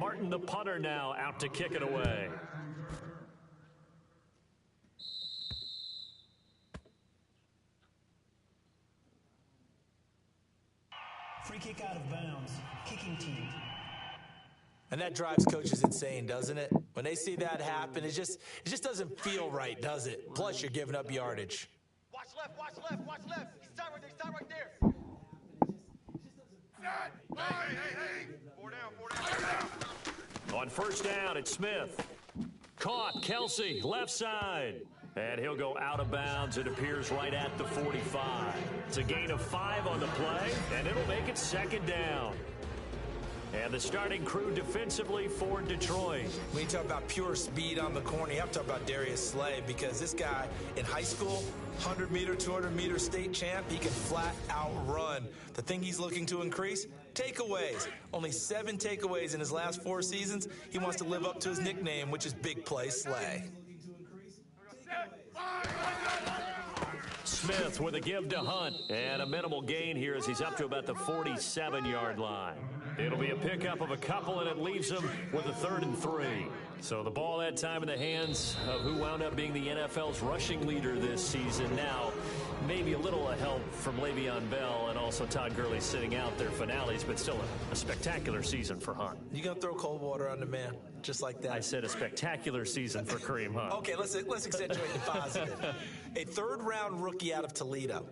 Martin, the punter, now out to kick it away. Free kick out of bounds. Kicking team. And that drives coaches insane, doesn't it? When they see that happen, it just doesn't feel right, does it? Plus, you're giving up yardage. Watch left, watch left, watch left. Stop right there. Hey. Four down. On first down, it's Smith. Caught, Kelsey, left side. And he'll go out of bounds. It appears right at the 45. It's a gain of 5 on the play, and it'll make it second down. And the starting crew defensively for Detroit. When you talk about pure speed on the corner, you have to talk about Darius Slay, because this guy in high school, 100-meter, 200-meter state champ, he can flat out run. The thing he's looking to increase, takeaways. Only 7 takeaways in his last 4 seasons. He wants to live up to his nickname, which is Big Play Slay. Smith with a give to Hunt, and a minimal gain here as he's up to about the 47-yard line. It'll be a pickup of a couple, and it leaves him with a 3rd and 3. So the ball that time in the hands of who wound up being the NFL's rushing leader this season. Now, maybe a little help from Le'Veon Bell and also Todd Gurley sitting out their finales, but still a spectacular season for Hunt. You gonna throw cold water on the man, just like that? I said a spectacular season for Kareem Hunt. Okay, let's accentuate the positive. A 3rd-round rookie out of Toledo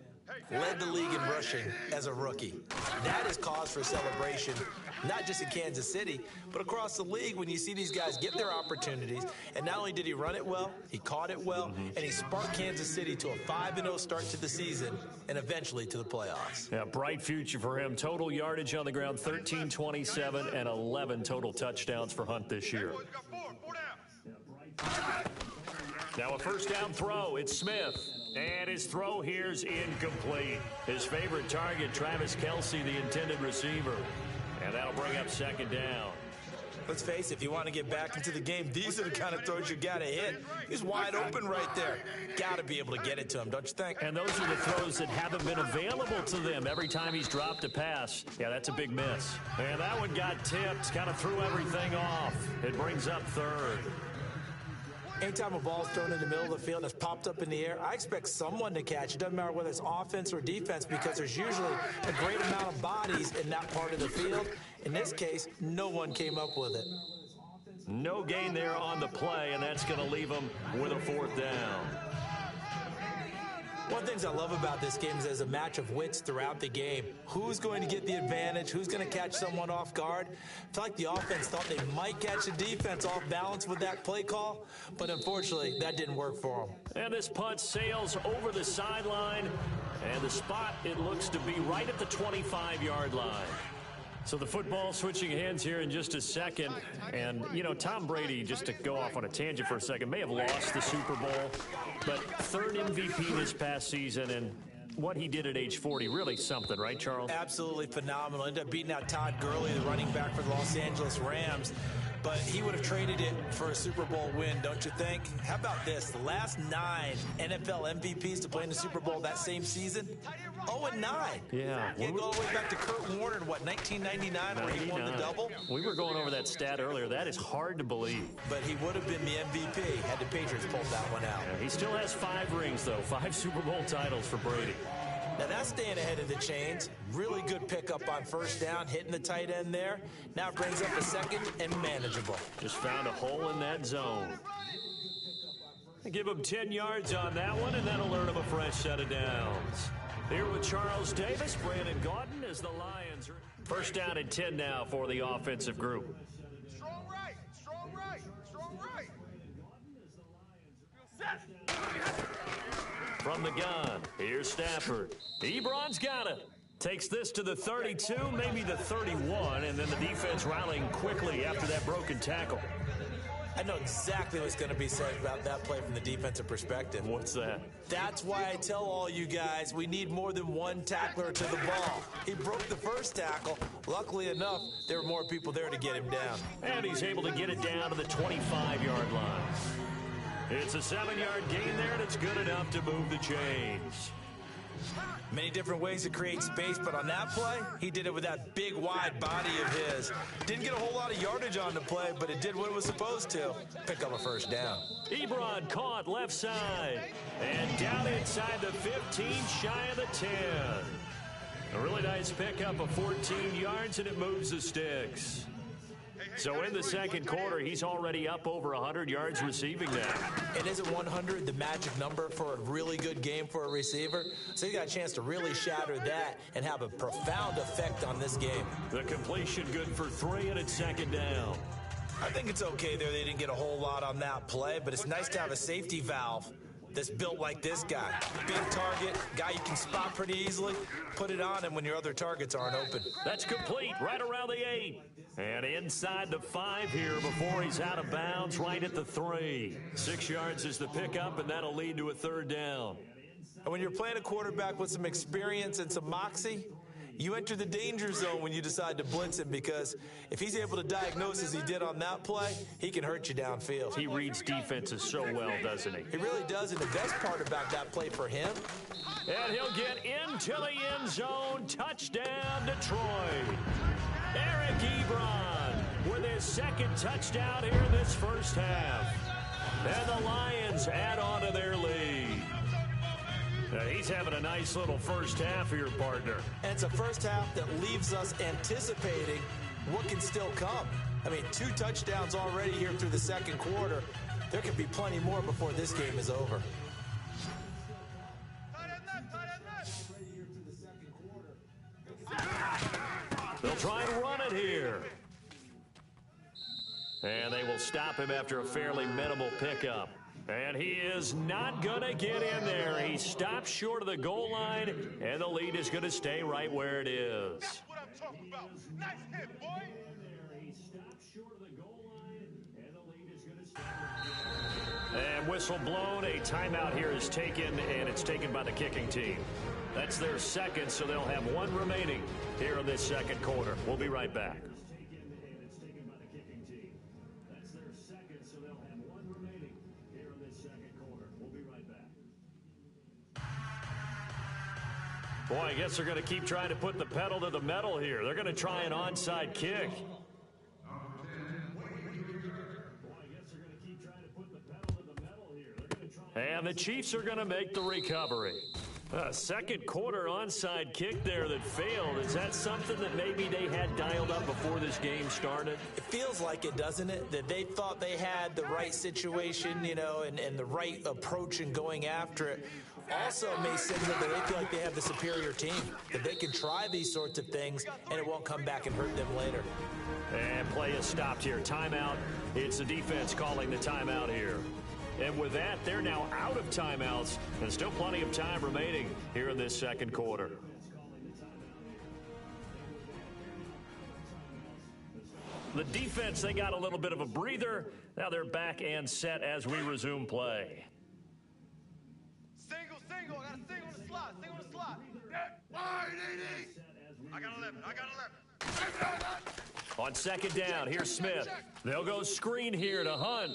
led the league in rushing as a rookie. That is cause for celebration, not just in Kansas City, but across the league when you see these guys get their opportunities. And not only did he run it well, he caught it well, and he sparked Kansas City to a 5-0 start to the season and eventually to the playoffs. Yeah, bright future for him. Total yardage on the ground, 1327, and 11 total touchdowns for Hunt this year. Now a first down throw. It's Smith. And his throw here's incomplete. His favorite target, Travis Kelsey, the intended receiver. And that'll bring up second down. Let's face it, if you want to get back into the game, these are the kind of throws you got to hit. He's wide open right there. Got to be able to get it to him, don't you think? And those are the throws that haven't been available to them every time he's dropped a pass. Yeah, that's a big miss. And that one got tipped, kind of threw everything off. It brings up 3rd. Anytime a ball's thrown in the middle of the field and it's popped up in the air, I expect someone to catch. It doesn't matter whether it's offense or defense, because there's usually a great amount of bodies in that part of the field. In this case, no one came up with it. No gain there on the play, and that's going to leave them with a 4th down. One of the things I love about this game is there's a match of wits throughout the game. Who's going to get the advantage? Who's going to catch someone off guard? I feel like the offense thought they might catch the defense off balance with that play call, but unfortunately, that didn't work for them. And this punt sails over the sideline, and the spot, it looks to be right at the 25-yard line. So the football switching hands here in just a second. And, you know, Tom Brady, just to go off on a tangent for a second, may have lost the Super Bowl, but 3rd MVP this past season, and what he did at age 40, really something, right, Charles? Absolutely phenomenal. Ended up beating out Todd Gurley, the running back for the Los Angeles Rams. But he would have traded it for a Super Bowl win, don't you think? How about this? The last 9 NFL MVPs to play in the Super Bowl that same season, 0-9. Yeah. You go all the way back to Kurt Warner in, 1999, where he won the double? We were going over that stat earlier. That is hard to believe. But he would have been the MVP had the Patriots pulled that one out. Yeah, he still has 5 rings, though. 5 Super Bowl titles for Brady. Now that's staying ahead of the chains. Really good pickup on first down, hitting the tight end there. Now it brings up a 2nd and manageable. Just found a hole in that zone. Give him 10 yards on that one, and that'll earn him a fresh set of downs. Here with Charles Davis, Brandon Gaudin as the Lions are first down and 10 now for the offensive group. Strong right, strong right, strong right. From the gun, here's Stafford. Ebron's got it. Takes this to the 32, maybe the 31, and then the defense rallying quickly after that broken tackle. I know exactly what's going to be said about that play from the defensive perspective. What's that? That's why I tell all you guys we need more than one tackler to the ball. He broke the first tackle. Luckily enough, there were more people there to get him down. And he's able to get it down to the 25-yard line. It's a 7-yard gain there, and it's good enough to move the chains. Many different ways to create space, but on that play, he did it with that big, wide body of his. Didn't get a whole lot of yardage on the play, but it did what it was supposed to. Pick up a first down. Ebron caught left side. And down inside the 15, shy of the 10. A really nice pickup of 14 yards, and it moves the sticks. So in the second quarter, he's already up over 100 yards receiving now. And isn't 100 the magic number for a really good game for a receiver? So he got a chance to really shatter that and have a profound effect on this game. The completion good for 3, and it's second down. I think it's okay there. They didn't get a whole lot on that play, but it's nice to have a safety valve that's built like this guy. Big target, guy you can spot pretty easily. Put it on him when your other targets aren't open. That's complete right around the 8. And inside the 5 here before he's out of bounds, right at the 3. 6 yards is the pickup, and that'll lead to a third down. And when you're playing a quarterback with some experience and some moxie, you enter the danger zone when you decide to blitz him, because if he's able to diagnose as he did on that play, he can hurt you downfield. He reads defenses so well, doesn't he? He really does, and the best part about that play for him. And he'll get into the end zone. Touchdown, Detroit. Eric Ebron with his second touchdown here in this first half. And the Lions add on to their lead. He's having a nice little first half here, partner. And it's a first half that leaves us anticipating what can still come. I mean, 2 touchdowns already here through the second quarter. There could be plenty more before this game is over. They'll try and run it here. And they will stop him after a fairly minimal pickup. And he is not going to get in there. He stops short of the goal line, and the lead is going to stay right where it is. That's what I'm talking about. Nice hit, boy. And whistle blown. A timeout here is taken, and it's taken by the kicking team. That's their second, so they'll have 1 remaining here in this second quarter. We'll be right back. Boy, I guess they're going to keep trying to put the pedal to the metal here. They're going to try an onside kick. And the Chiefs are going to make the recovery. Second quarter onside kick there that failed. Is that something that maybe they had dialed up before this game started? It feels like it, doesn't it? That they thought they had the right situation, you know, and the right approach in going after it. Also may signal that they feel like they have the superior team, that they can try these sorts of things and it won't come back and hurt them later. And play is stopped here. Timeout. It's the defense calling the timeout here. And with that, they're now out of timeouts, and still plenty of time remaining here in this second quarter. The defense, they got a little bit of a breather. Now they're back and set as we resume play. Single. I got a single on the slot. Single on the slot. I got 11. On second down, here's Smith. They'll go screen here to Hunt.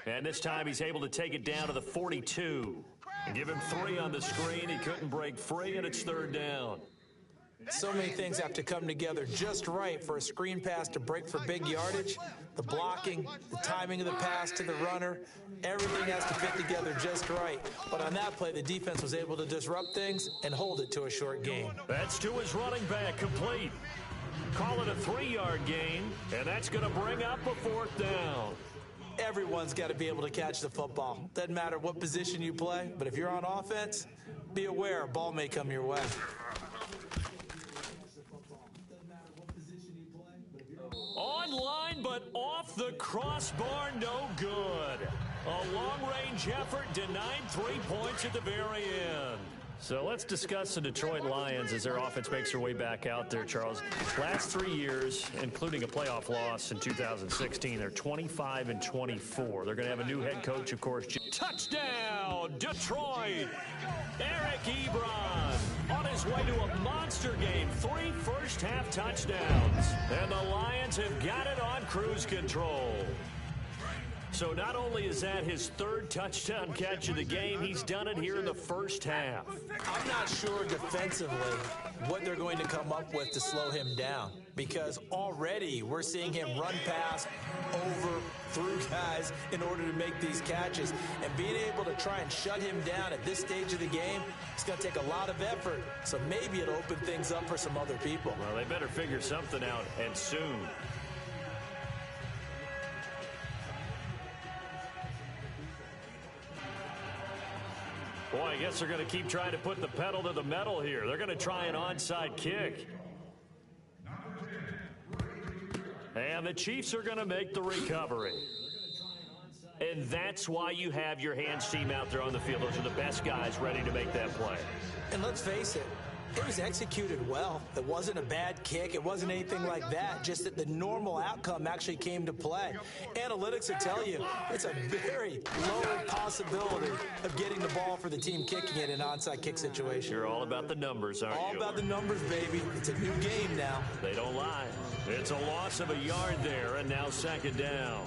And this time he's able to take it down to the 42. And give him 3 on the screen. He couldn't break free, and it's third down. So many things have to come together just right for a screen pass to break for big yardage. The blocking, the timing of the pass to the runner, everything has to fit together just right. But on that play, the defense was able to disrupt things and hold it to a short gain. That's to his running back, complete. Call it a 3-yard gain, and that's going to bring up a fourth down. Everyone's got to be able to catch the football. Doesn't matter what position you play, but if you're on offense, be aware a ball may come your way. Online, but off the crossbar, no good. A long-range effort denied 3 points at the very end. So let's discuss the Detroit Lions as their offense makes their way back out there, Charles. Last 3 years, including a playoff loss in 2016, they're 25-24. They're going to have a new head coach, of course. Touchdown, Detroit! Eric Ebron on his way to a monster game. 3 first-half touchdowns. And the Lions have got it on cruise control. So not only is that his third touchdown catch of the game, he's done it here in the first half. I'm not sure defensively what they're going to come up with to slow him down, because already we're seeing him run past, over, through guys in order to make these catches. And being able to try and shut him down at this stage of the game, it's going to take a lot of effort. So maybe it'll open things up for some other people. Well, they better figure something out, and soon. Boy, I guess they're going to keep trying to put the pedal to the metal here. They're going to try an onside kick. And the Chiefs are going to make the recovery. And that's why you have your hands team out there on the field. Those are the best guys ready to make that play. And let's face it, it was executed well. It wasn't a bad kick. It wasn't anything like that. Just that the normal outcome actually came to play. Analytics will tell you it's a very low possibility of getting the ball for the team kicking it in an onside kick situation. You're all about the numbers, aren't you? All about the numbers, baby. It's a new game now. They don't lie. It's a loss of a yard there, and now second down.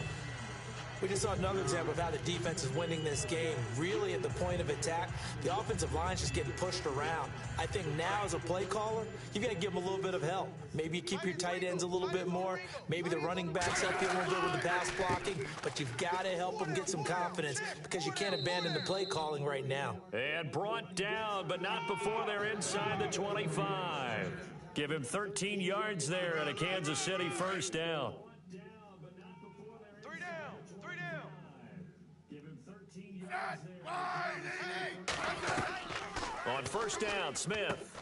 We just saw another example of how the defense is winning this game. Really at the point of attack, the offensive line's just getting pushed around. I think now as a play caller, you've got to give them a little bit of help. Maybe you keep your tight ends a little bit more. Maybe the running backs help you a little bit with the pass blocking. But you've got to help them get some confidence because you can't abandon the play calling right now. And brought down, but not before they're inside the 25. Give him 13 yards there and a Kansas City first down. On first down, Smith.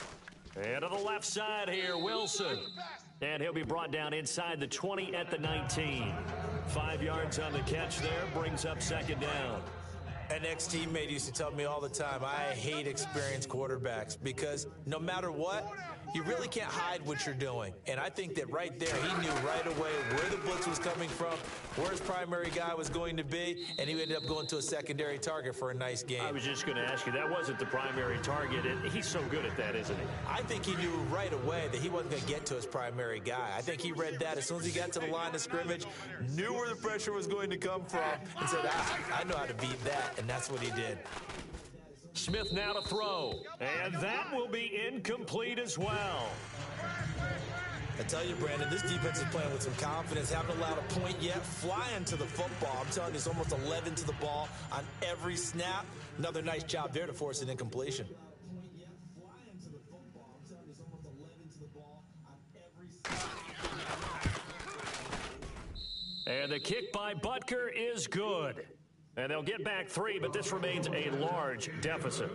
And to the left side here, Wilson. And he'll be brought down inside the 20 at the 19. 5 yards on the catch there, brings up second down. An ex-teammate used to tell me all the time, I hate experienced quarterbacks because no matter what, you really can't hide what you're doing. And I think that right there, he knew right away where the blitz was coming from, where his primary guy was going to be, and he ended up going to a secondary target for a nice game. I was just going to ask you, that wasn't the primary target. He's so good at that, isn't he? I think he knew right away that he wasn't going to get to his primary guy. I think he read that as soon as he got to the line of scrimmage, knew where the pressure was going to come from, and said, I know how to beat that, and that's what he did. Smith now to throw, and that will be incomplete as well. I tell you, Brandon, this defense is playing with some confidence. Haven't allowed a point yet. Flying to the football. I'm telling you, it's almost 11 to the ball on every snap. Another nice job there to force an incompletion. And the kick by Butker is good. And they'll get back 3, but this remains a large deficit.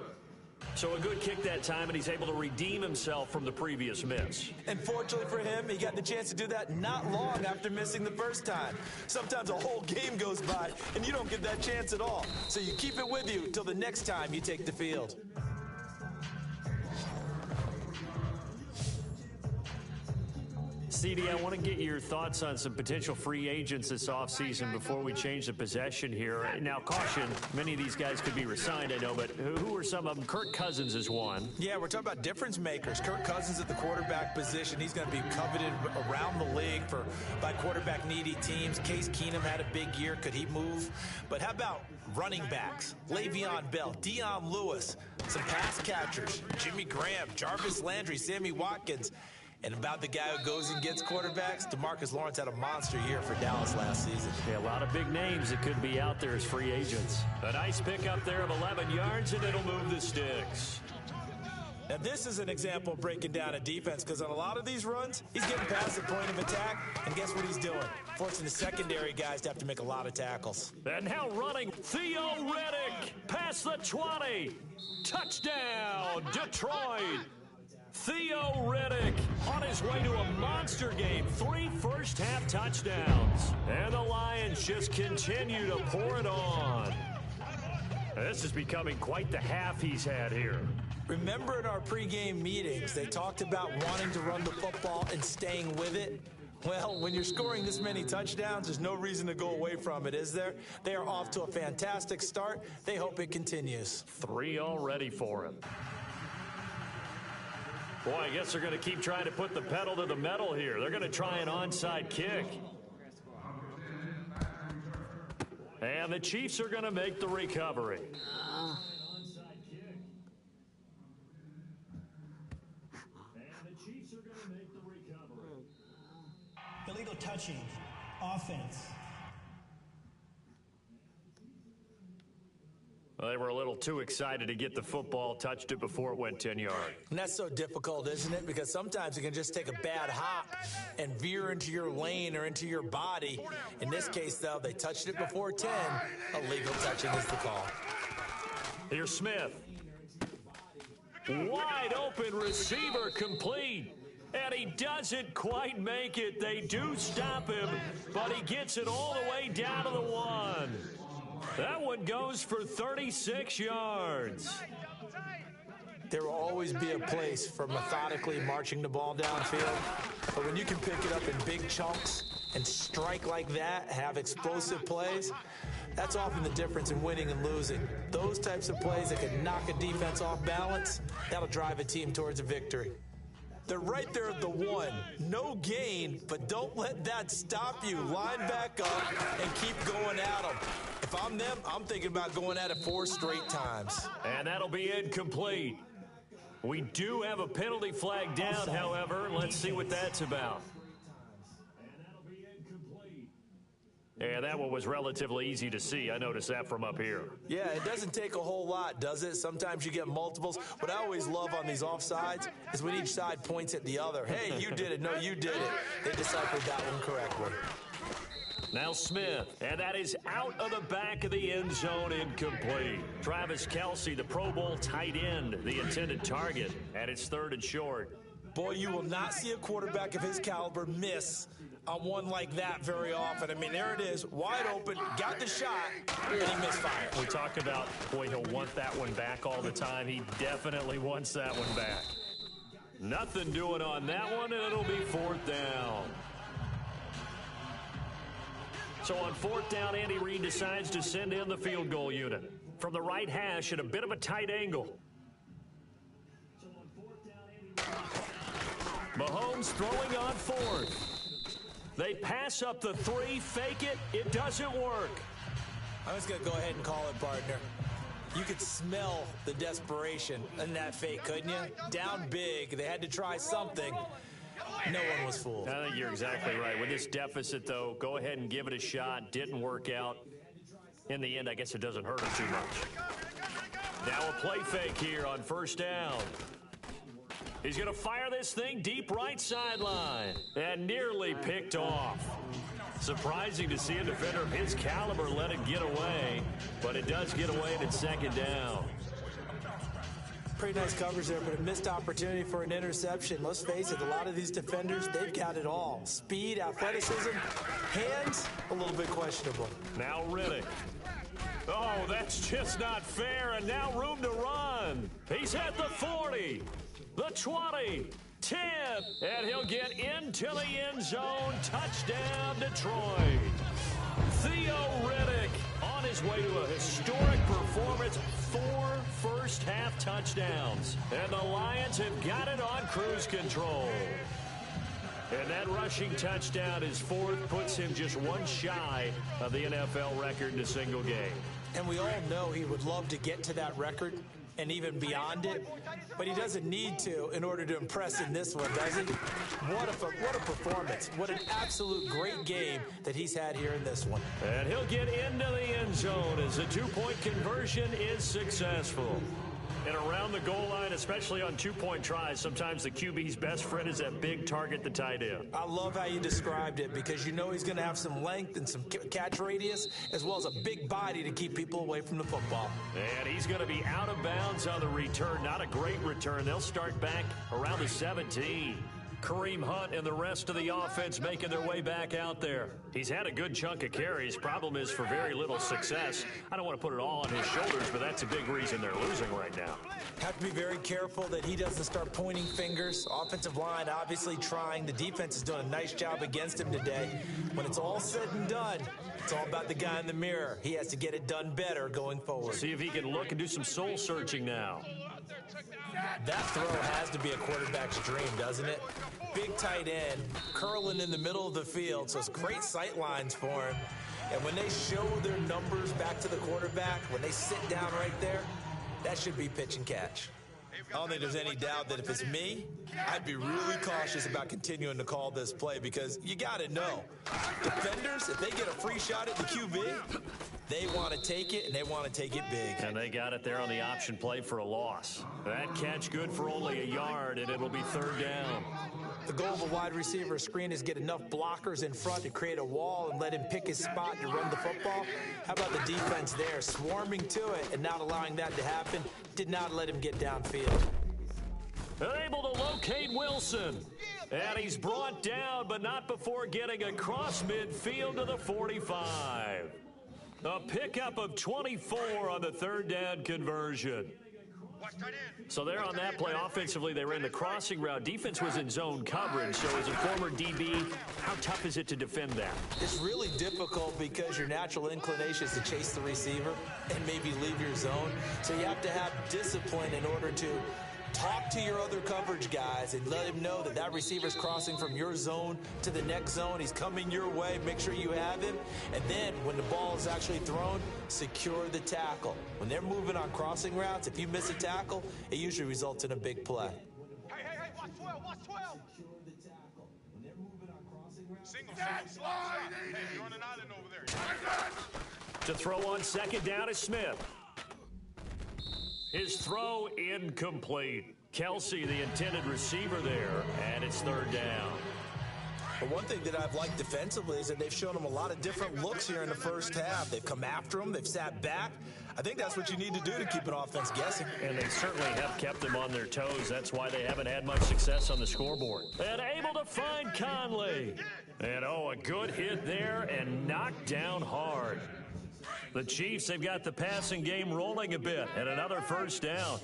So a good kick that time, and he's able to redeem himself from the previous miss. And fortunately for him, he got the chance to do that not long after missing the first time. Sometimes a whole game goes by, and you don't get that chance at all. So you keep it with you till the next time you take the field. CD, I want to get your thoughts on some potential free agents this offseason before we change the possession here. Now, caution, many of these guys could be re-signed, I know, but who are some of them? Kirk Cousins is one. Yeah, we're talking about difference makers. Kirk Cousins at the quarterback position. He's going to be coveted around the league by quarterback-needy teams. Case Keenum had a big year. Could he move? But how about running backs? Le'Veon Bell, Dion Lewis, some pass catchers, Jimmy Graham, Jarvis Landry, Sammy Watkins. And about the guy who goes and gets quarterbacks, DeMarcus Lawrence had a monster year for Dallas last season. Yeah, a lot of big names that could be out there as free agents. A nice pickup there of 11 yards, and it'll move the sticks. Now, this is an example of breaking down a defense, because on a lot of these runs, he's getting past the point of attack, and guess what he's doing? Forcing the secondary guys to have to make a lot of tackles. And now running, Theo Riddick, past the 20. Touchdown, Detroit. Theo Riddick on his way to a monster game. 3 first-half touchdowns. And the Lions just continue to pour it on. This is becoming quite the half he's had here. Remember in our pregame meetings, they talked about wanting to run the football and staying with it? Well, when you're scoring this many touchdowns, there's no reason to go away from it, is there? They are off to a fantastic start. They hope it continues. 3 already for him. Boy, I guess they're going to keep trying to put the pedal to the metal here. They're going to try an onside kick. And the Chiefs are going to make the recovery. Illegal touching. Offense. Well, they were a little too excited to get the football, touched it before it went 10 yards. And that's so difficult, isn't it? Because sometimes it can just take a bad hop and veer into your lane or into your body. In this case, though, they touched it before 10. Illegal touching is the call. Here's Smith. Wide open receiver complete. And he doesn't quite make it. They do stop him, but he gets it all the way down to the 1. That one goes for 36 yards. There will always be a place for methodically marching the ball downfield. But when you can pick it up in big chunks and strike like that, have explosive plays, that's often the difference in winning and losing. Those types of plays that can knock a defense off balance, that'll drive a team towards a victory. They're right there at the 1. No gain, but don't let that stop you. Line back up and keep going at them. If I'm them, I'm thinking about going at it 4 straight times. And that'll be incomplete. We do have a penalty flag down, however. Let's see what that's about. Yeah, that one was relatively easy to see. I noticed that from up here. Yeah, it doesn't take a whole lot, does it? Sometimes you get multiples. What I always love on these offsides is when each side points at the other. Hey, you did it. No, you did it. They deciphered that one correctly. Now Smith, and that is out of the back of the end zone, incomplete. Travis Kelce, the Pro Bowl tight end, the intended target, and it's 3rd and short. Boy, you will not see a quarterback of his caliber miss on one like that very often. I mean, there it is, wide open, got the shot, and he misfired. We talk about, boy, he'll want that one back all the time. He definitely wants that one back. Nothing doing on that one, and it'll be 4th down. So on 4th down, Andy Reid decides to send in the field goal unit from the right hash at a bit of a tight angle. Mahomes throwing on 4th. They pass up the 3, fake it. It doesn't work. I'm just going to go ahead and call it, partner. You could smell the desperation in that fake, couldn't you? Down big. They had to try something. No one was fooled. I think you're exactly right. With this deficit, though, go ahead and give it a shot. Didn't work out. In the end, I guess it doesn't hurt him too much. Now a play fake here on 1st down. He's going to fire this thing deep right sideline. And nearly picked off. Surprising to see a defender of his caliber let it get away. But it does get away and it's 2nd down. Pretty nice coverage there, but a missed opportunity for an interception. Let's face it, a lot of these defenders, they've got it all. Speed, athleticism, hands, a little bit questionable. Now Riddick. Oh, that's just not fair, and now room to run. He's at the 40, the 20, 10, and he'll get into the end zone. Touchdown, Detroit. Theo Riddick on his way to a historic performance. 4 first-half touchdowns. And the Lions have got it on cruise control. And that rushing touchdown, his 4th, puts him just 1 shy of the NFL record in a single game. And we all know he would love to get to that record and even beyond it, but he doesn't need to in order to impress in this one, does he? What a performance. What an absolute great game that he's had here in this one. And he'll get into the end zone as the 2-point conversion is successful. And around the goal line, especially on 2-point tries, sometimes the QB's best friend is that big target, the tight end. I love how you described it because you know he's going to have some length and some catch radius as well as a big body to keep people away from the football. And he's going to be out of bounds on the return. Not a great return. They'll start back around the 17. Kareem Hunt and the rest of the offense making their way back out there. He's had a good chunk of carries. Problem is for very little success. I don't want to put it all on his shoulders, but that's a big reason they're losing right now. Have to be very careful that he doesn't start pointing fingers. Offensive line obviously trying. The defense is doing a nice job against him today. When it's all said and done, it's all about the guy in the mirror. He has to get it done better going forward. See if he can look and do some soul searching now. That throw has to be a quarterback's dream, doesn't it? Big tight end, curling in the middle of the field, so it's great sight lines for him. And when they show their numbers back to the quarterback, when they sit down right there, that should be pitch and catch. I don't think there's any doubt that if it's me, I'd be really cautious about continuing to call this play because you got to know, defenders, if they get a free shot at the QB, they want to take it, and they want to take it big. And they got it there on the option play for a loss. That catch good for only a yard, and it'll be third down. The goal of a wide receiver screen is get enough blockers in front to create a wall and let him pick his spot to run the football. How about the defense there, swarming to it and not allowing that to happen? Did not let him get downfield. Able to locate Wilson. And he's brought down, but not before getting across midfield to the 45. A pickup of 24 on the third down conversion. So there on that play, offensively, they ran the crossing route. Defense was in zone coverage. So as a former DB, how tough is it to defend that? It's really difficult because your natural inclination is to chase the receiver and maybe leave your zone. So you have to have discipline in order to talk to your other coverage guys and let him know that that receiver's crossing from your zone to the next zone. He's coming your way. Make sure you have him. And then when the ball is actually thrown, secure the tackle. When they're moving on crossing routes, if you miss a tackle, it usually results in a big play. Hey, watch 12, watch 12. Single slide. Hey, you're on an island over there. To throw on second down is Smith. His throw incomplete. Kelsey, the intended receiver there, and it's third down. But one thing that I've liked defensively is that they've shown him a lot of different looks here in the first half. They've come after him. They've sat back. I think that's what you need to do to keep an offense guessing. And they certainly have kept them on their toes. That's why they haven't had much success on the scoreboard. And able to find Conley. And, a good hit there and knocked down hard. The Chiefs, they've got the passing game rolling a bit, and another first down.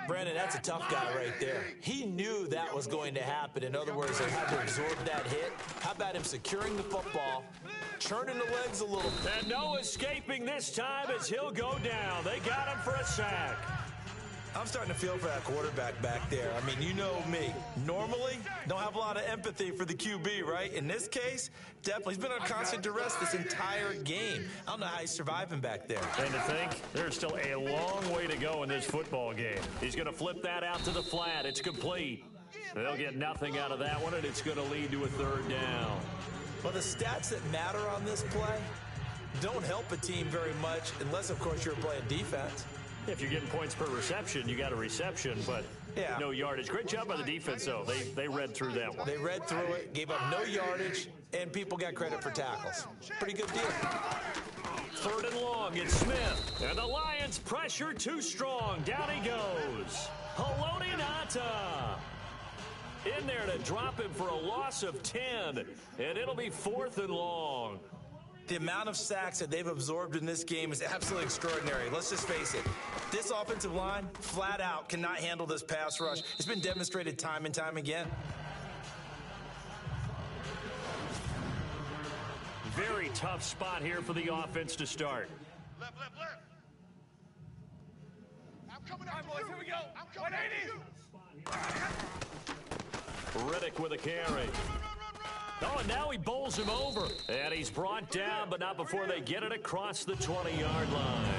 Brandon, that's a tough guy right there. He knew that was going to happen. In other words, they had to absorb that hit. How about him securing the football, churning the legs a little bit? And no escaping this time as he'll go down. They got him for a sack. I'm starting to feel for that quarterback back there. I mean, you know me. Normally, don't have a lot of empathy for the QB, right? In this case, definitely. He's been on constant duress this entire game. I don't know how he's surviving back there. And to think, there's still a long way to go in this football game. He's going to flip that out to the flat. It's complete. They'll get nothing out of that one, and it's going to lead to a third down. Well, the stats that matter on this play don't help a team very much unless, of course, you're playing defense. If you're getting points per reception, you got a reception, but no yardage. Great job by the defense, though. They read through that one. They read through it, gave up no yardage, and people got credit for tackles. Pretty good deal. Third and long, it's Smith. And the Lions pressure too strong. Down he goes. Haloti Ngata in there to drop him for a loss of 10. And it'll be fourth and long. The amount of sacks that they've absorbed in this game is absolutely extraordinary. Let's just face it. This offensive line, flat out, cannot handle this pass rush. It's been demonstrated time and time again. Very tough spot here for the offense to start. Left. I'm coming out, boys. Here we go. I'm coming at you. Riddick with a carry. Oh, and now he bowls him over. And he's brought down, but not before they get it across the 20-yard line.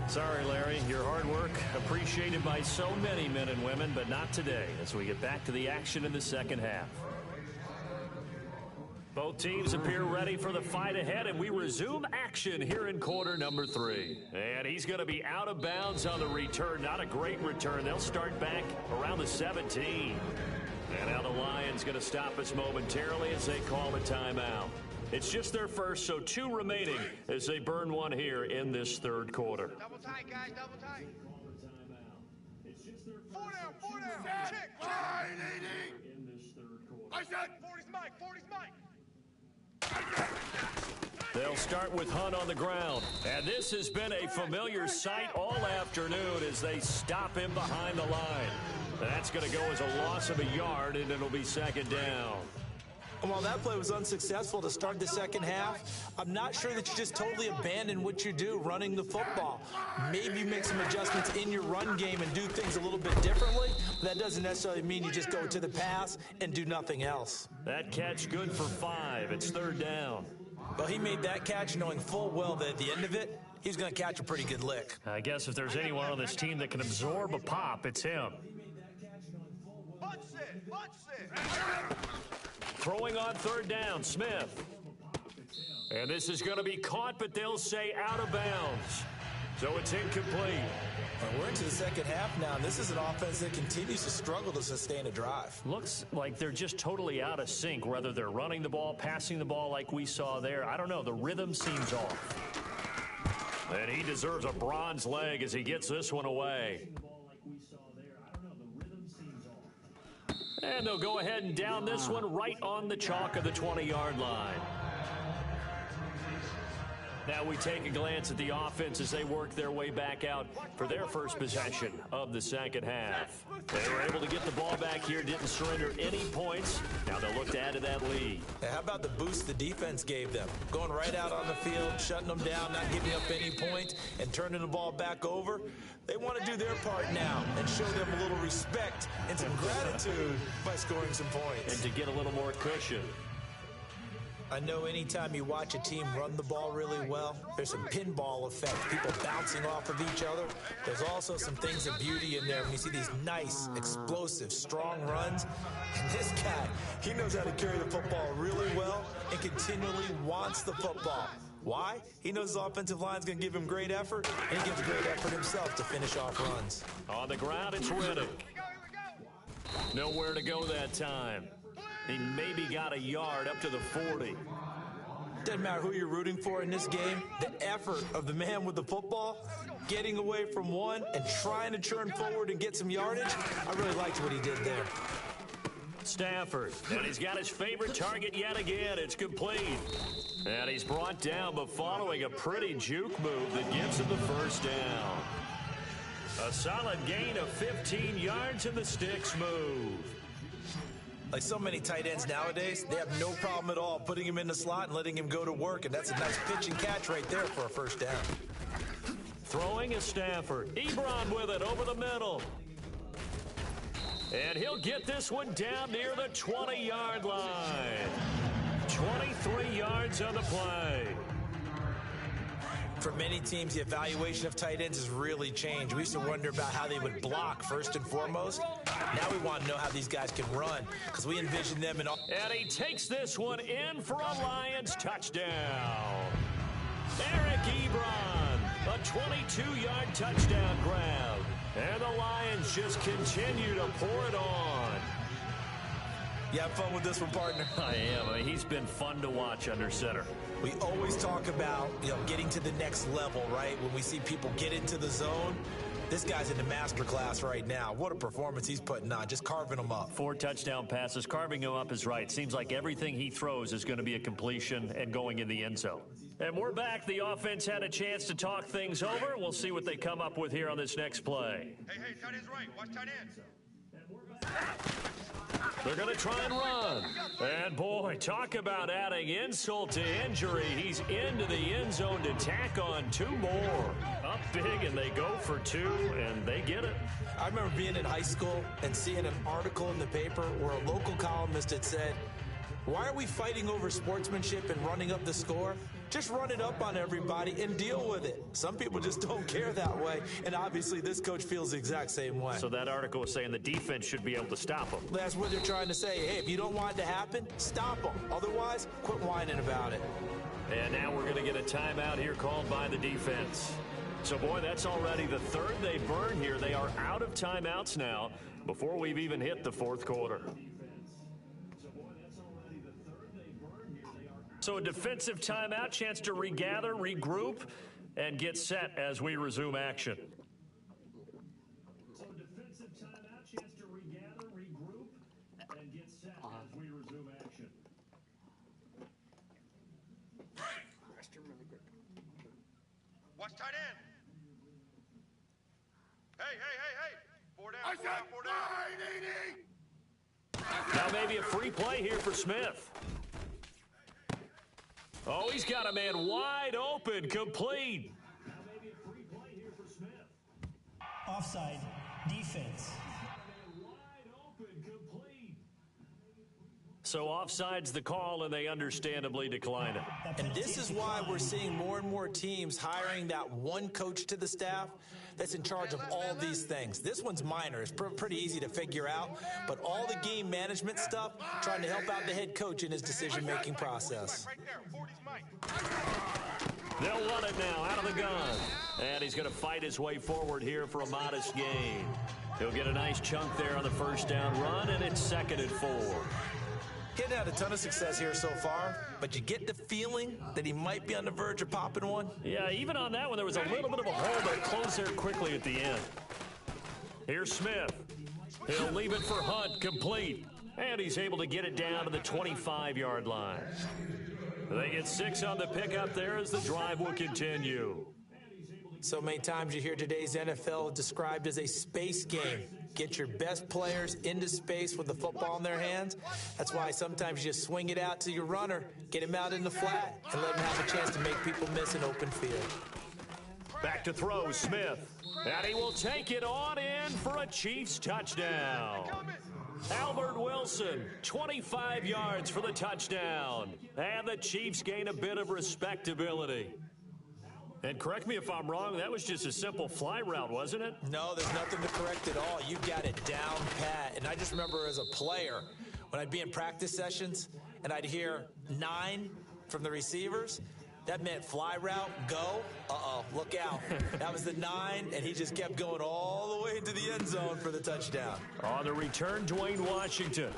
Sorry, Larry, your hard work appreciated by so many men and women, but not today as we get back to the action in the second half. Both teams appear ready for the fight ahead, and we resume action here in quarter number 3. And he's going to be out of bounds on the return. Not a great return. They'll start back around the 17. And now the Lions going to stop us momentarily as they call a timeout. It's just their first, so 2 remaining as they burn one here in this third quarter. Double tight, guys, double tight. 4 down. Check. I said 40's Mike. They'll start with Hunt on the ground. And this has been a familiar sight all afternoon as they stop him behind the line. That's going to go as a loss of a yard, and it'll be second down. And while that play was unsuccessful to start the second half, I'm not sure that you just totally abandon what you do running the football. Maybe you make some adjustments in your run game and do things a little bit differently, but that doesn't necessarily mean you just go to the pass and do nothing else. That catch good for 5. It's third down. Well, he made that catch knowing full well that at the end of it, he's going to catch a pretty good lick. I guess if there's anyone on this team that can absorb a pop, it's him. Bunch it, bunch it. Throwing on third down, Smith. And this is going to be caught, but they'll say out of bounds. So it's incomplete. And we're into the second half now, and this is an offense that continues to struggle to sustain a drive. Looks like they're just totally out of sync, whether they're running the ball, passing the ball like we saw there. I don't know. The rhythm seems off. And he deserves a bronze leg as he gets this one away. And they'll go ahead and down this one right on the chalk of the 20-yard line. Now we take a glance at the offense as they work their way back out for their first possession of the second half. They were able to get the ball back here, didn't surrender any points. Now they'll look to add to that lead. Now, how about the boost the defense gave them? Going right out on the field, shutting them down, not giving up any points, and turning the ball back over. They want to do their part now and show them a little respect and some gratitude by scoring some points. And to get a little more cushion. I know anytime you watch a team run the ball really well, there's some pinball effect, people bouncing off of each other. There's also some things of beauty in there when you see these nice, explosive, strong runs. And this guy, he knows how to carry the football really well and continually wants the football. Why? He knows his offensive line's going to give him great effort, and he gives great effort himself to finish off runs. On the ground, it's Riddick. Nowhere to go that time. He maybe got a yard up to the 40. Doesn't matter who you're rooting for in this game, the effort of the man with the football, getting away from one and trying to churn forward and get some yardage, I really liked what he did there. Stafford, and he's got his favorite target yet again. It's complete. And he's brought down, but following a pretty juke move that gives him the first down. A solid gain of 15 yards in the sticks move. Like so many tight ends nowadays, they have no problem at all putting him in the slot and letting him go to work, and that's a nice pitch and catch right there for a first down. Throwing is Stafford. Ebron with it over the middle. And he'll get this one down near the 20-yard line. 23 yards on the play. For many teams, the evaluation of tight ends has really changed. We used to wonder about how they would block first and foremost. Now we want to know how these guys can run because we envision them in all. And he takes this one in for a Lions touchdown. Eric Ebron, a 22-yard touchdown grab. And the Lions just continue to pour it on. You have fun with this one, partner? I am. He's been fun to watch under center. We always talk about, getting to the next level, right? When we see people get into the zone, this guy's in the master class right now. What a performance he's putting on, just carving them up. 4 touchdown passes. Carving him up is right. Seems like everything he throws is going to be a completion and going in the end zone. And we're back. The offense had a chance to talk things over. We'll see what they come up with here on this next play. Hey, tight end's right. Watch tight ends. They're going to try and run. And, boy, talk about adding insult to injury. He's into the end zone to tack on 2 more. Up big, and they go for 2, and they get it. I remember being in high school and seeing an article in the paper where a local columnist had said, "Why are we fighting over sportsmanship and running up the score? Just run it up on everybody and deal with it." Some people just don't care that way, and obviously this coach feels the exact same way. So that article was saying the defense should be able to stop them. That's what they're trying to say. Hey, if you don't want it to happen, stop them. Otherwise, quit whining about it. And now we're going to get a timeout here called by the defense. So, boy, that's already the 3rd they burn here. They are out of timeouts now before we've even hit the 4th quarter. So a defensive timeout, chance to regather, regroup, and get set as we resume action. So a defensive timeout, chance to regather, regroup, and get set as we resume action. Watch tight end. Hey. 4 down, 4 down, 4 down. Now maybe a free play here for Smith. Oh, he's got a man wide open, complete. Offside. Defense. So offside's the call, and they understandably decline it. And this is why we're seeing more and more teams hiring that one coach to the staff that's in charge of all these things. This one's minor. It's pretty easy to figure out. But all the game management stuff, trying to help out the head coach in his decision-making process. They'll run it now out of the gun. And he's going to fight his way forward here for a modest gain. He'll get a nice chunk there on the first down run, and it's 2nd and 4. Getting had a ton of success here so far, but you get the feeling that he might be on the verge of popping one. Yeah, even on that one, there was a little bit of a hole, but it closed there quickly at the end. Here's Smith. He'll leave it for Hunt, complete. And he's able to get it down to the 25-yard line. They get 6 on the pickup there as the drive will continue. So many times you hear today's NFL described as a space game. Get your best players into space with the football in their hands. That's why sometimes you just swing it out to your runner, get him out in the flat, and let him have a chance to make people miss an open field. Back to throw, Smith. And he will take it on in for a Chiefs touchdown. Albert Wilson, 25 yards for the touchdown. And the Chiefs gain a bit of respectability. And correct me if I'm wrong, that was just a simple fly route, wasn't it? No, there's nothing to correct at all. You got it down pat. And I just remember as a player, when I'd be in practice sessions and I'd hear 9 from the receivers, that meant fly route, go. Uh-oh, look out. That was the 9, and he just kept going all the way into the end zone for the touchdown. On the return, Dwayne Washington.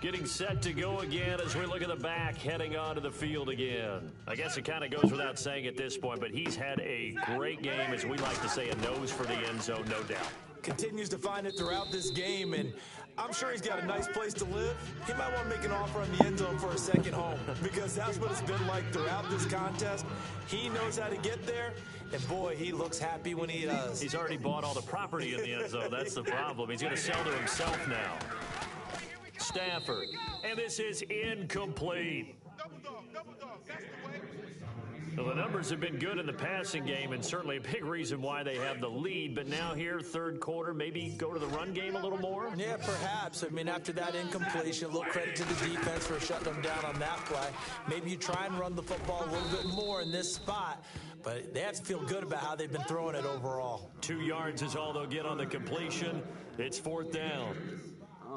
Getting set to go again as we look at the back heading onto the field again. I guess it kind of goes without saying at this point, but he's had a great game, as we like to say, a nose for the end zone, no doubt. Continues to find it throughout this game, and I'm sure he's got a nice place to live. He might want to make an offer on the end zone for a second home, because that's what it's been like throughout this contest. He knows how to get there, and boy, he looks happy when he does. He's already bought all the property in the end zone. That's the problem. He's going to sell to himself now. Stafford, and this is incomplete. Well, the numbers have been good in the passing game, and certainly a big reason why they have the lead. But now here, third quarter, maybe go to the run game a little more? Yeah, perhaps. I mean, after that incompletion, a little credit to the defense for shutting them down on that play. Maybe you try and run the football a little bit more in this spot. But they have to feel good about how they've been throwing it overall. 2 yards is all they'll get on the completion. It's 4th down.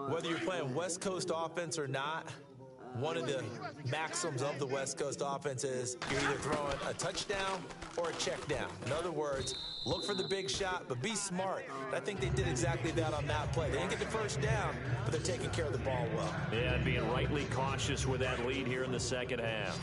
Whether you're playing West Coast offense or not, one of the maxims of the West Coast offense is you're either throwing a touchdown or a check down. In other words, look for the big shot, but be smart. And I think they did exactly that on that play. They didn't get the first down, but they're taking care of the ball well. Yeah, and being rightly cautious with that lead here in the second half.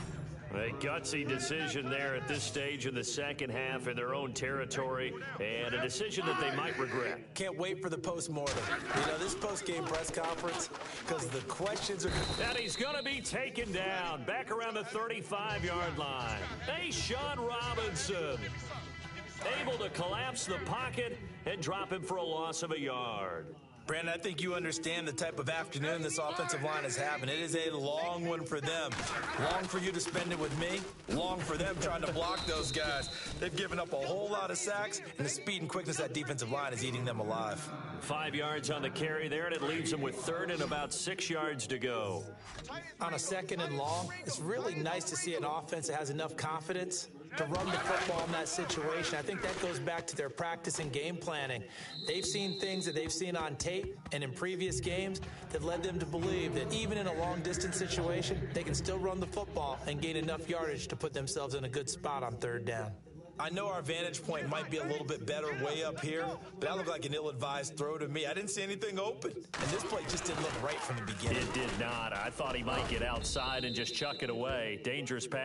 A gutsy decision there at this stage in the second half in their own territory, and a decision that they might regret. Can't wait for the postmortem. You know, this post-game press conference, because the questions are... And he's going to be taken down back around the 35-yard line. Sean Robinson able to collapse the pocket and drop him for a loss of a yard. Brandon, I think you understand the type of afternoon this offensive line is having. It is a long one for them. Long for you to spend it with me. Long for them trying to block those guys. They've given up a whole lot of sacks, and the speed and quickness of that defensive line is eating them alive. 5 yards on the carry there, and it leaves them with 3rd and about 6 yards to go. On a 2nd and long, it's really nice to see an offense that has enough confidence to run the football in that situation. I think that goes back to their practice and game planning. They've seen things that they've seen on tape and in previous games that led them to believe that even in a long-distance situation, they can still run the football and gain enough yardage to put themselves in a good spot on 3rd down. I know our vantage point might be a little bit better way up here, but that looked like an ill-advised throw to me. I didn't see anything open, and this play just didn't look right from the beginning. It did not. I thought he might get outside and just chuck it away. Dangerous pass.